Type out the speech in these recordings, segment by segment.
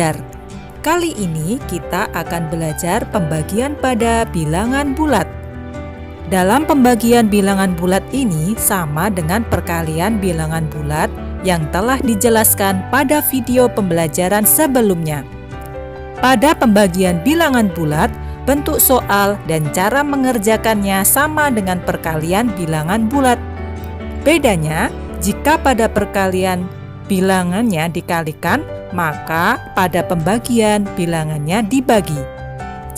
belajar. Kali ini kita akan belajar pembagian pada bilangan bulat. Dalam pembagian bilangan bulat ini sama dengan perkalian bilangan bulat yang telah dijelaskan pada video pembelajaran sebelumnya. Pada pembagian bilangan bulat, bentuk soal dan cara mengerjakannya sama dengan perkalian bilangan bulat. Bedanya, jika pada perkalian bilangannya dikalikan, maka pada pembagian bilangannya dibagi.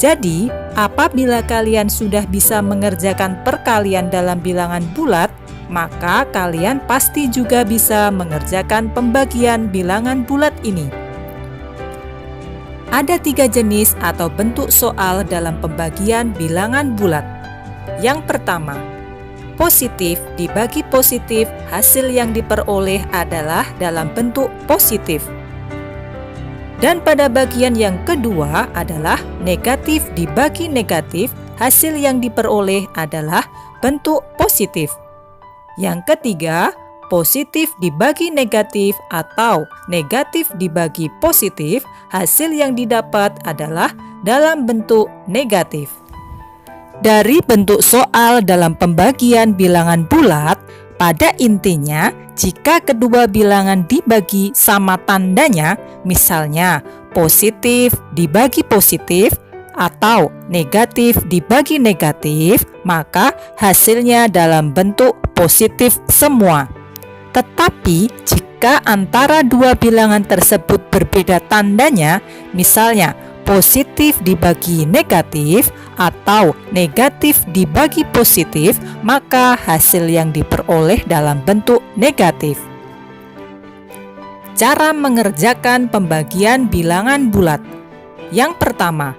Jadi, apabila kalian sudah bisa mengerjakan perkalian dalam bilangan bulat, maka kalian pasti juga bisa mengerjakan pembagian bilangan bulat ini. Ada 3 jenis atau bentuk soal dalam pembagian bilangan bulat. Yang pertama, positif dibagi positif, hasil yang diperoleh adalah dalam bentuk positif. Dan pada bagian yang kedua adalah negatif dibagi negatif, hasil yang diperoleh adalah bentuk positif. Yang ketiga, positif dibagi negatif atau negatif dibagi positif, hasil yang didapat adalah dalam bentuk negatif. Dari bentuk soal dalam pembagian bilangan bulat, pada intinya jika kedua bilangan dibagi sama tandanya, misalnya positif dibagi positif atau negatif dibagi negatif, maka hasilnya dalam bentuk positif semua. Tetapi jika antara dua bilangan tersebut berbeda tandanya, misalnya positif dibagi negatif atau negatif dibagi positif, maka hasil yang diperoleh dalam bentuk negatif. Cara mengerjakan pembagian bilangan bulat. Yang pertama,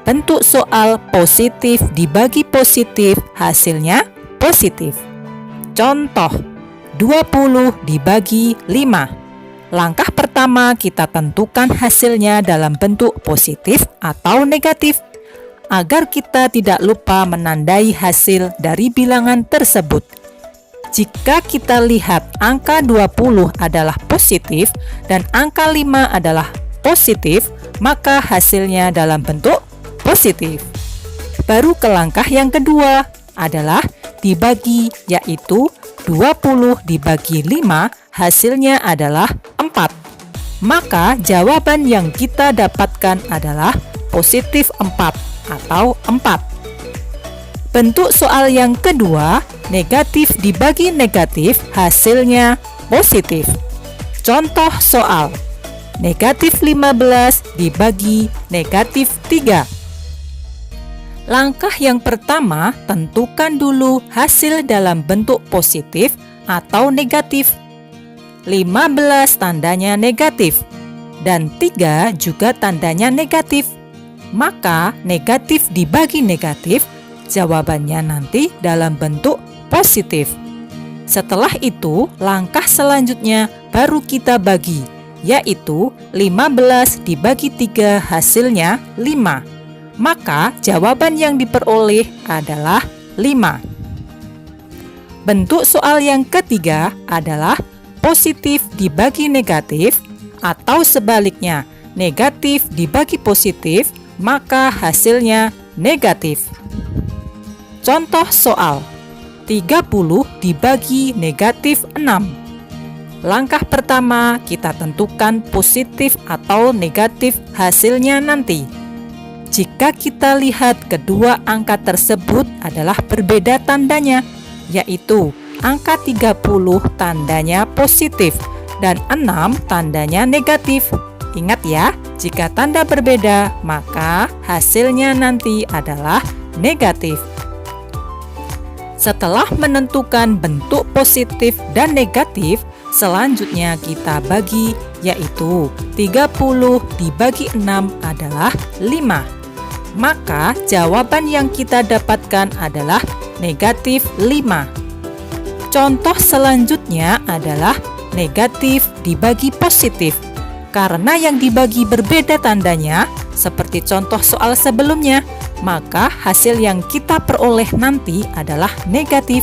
bentuk soal positif dibagi positif, hasilnya positif. Contoh, 20 dibagi 5. Langkah pertama, kita tentukan hasilnya dalam bentuk positif atau negatif, agar kita tidak lupa menandai hasil dari bilangan tersebut. Jika kita lihat angka 20 adalah positif dan angka 5 adalah positif, maka hasilnya dalam bentuk positif. Baru ke langkah yang kedua adalah dibagi, yaitu 20 dibagi 5, hasilnya adalah 4. Maka jawaban yang kita dapatkan adalah positif 4 atau 4. Bentuk soal yang kedua, negatif dibagi negatif, hasilnya positif. Contoh soal, negatif 15 dibagi negatif 3. Langkah yang pertama, tentukan dulu hasil dalam bentuk positif atau negatif. 15 tandanya negatif dan 3 juga tandanya negatif. Maka negatif dibagi negatif, jawabannya nanti dalam bentuk positif. Setelah itu, langkah selanjutnya baru kita bagi, yaitu 15 dibagi 3, hasilnya 5. Maka jawaban yang diperoleh adalah 5. Bentuk soal yang ketiga adalah positif dibagi negatif atau sebaliknya, negatif dibagi positif, maka hasilnya negatif. Contoh soal, 30 dibagi negatif 6. Langkah pertama, kita tentukan positif atau negatif hasilnya nanti. Jika kita lihat kedua angka tersebut adalah berbeda tandanya, yaitu angka 30 tandanya positif dan 6 tandanya negatif. Ingat ya, jika tanda berbeda, maka hasilnya nanti adalah negatif. Setelah menentukan bentuk positif dan negatif, selanjutnya kita bagi, yaitu 30 dibagi 6 adalah 5. Maka jawaban yang kita dapatkan adalah negatif 5. Contoh selanjutnya adalah negatif dibagi positif. Karena yang dibagi berbeda tandanya, seperti contoh soal sebelumnya, maka hasil yang kita peroleh nanti adalah negatif.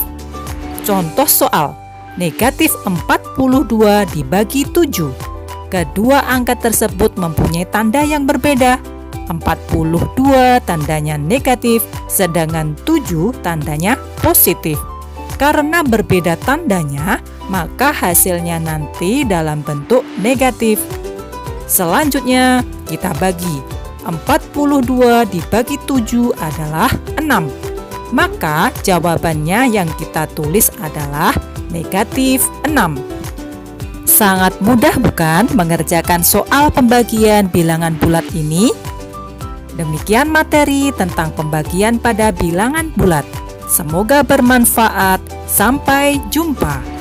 Contoh soal, negatif 42 dibagi 7. kedua angka tersebut mempunyai tanda yang berbeda. 42 tandanya negatif, sedangkan 7 tandanya positif. Karena berbeda tandanya, maka hasilnya nanti dalam bentuk negatif. Selanjutnya, kita bagi. 42 dibagi 7 adalah 6. Maka jawabannya yang kita tulis adalah negatif 6. Sangat mudah bukan mengerjakan soal pembagian bilangan bulat ini? Demikian materi tentang pembagian pada bilangan bulat. Semoga bermanfaat. Sampai jumpa.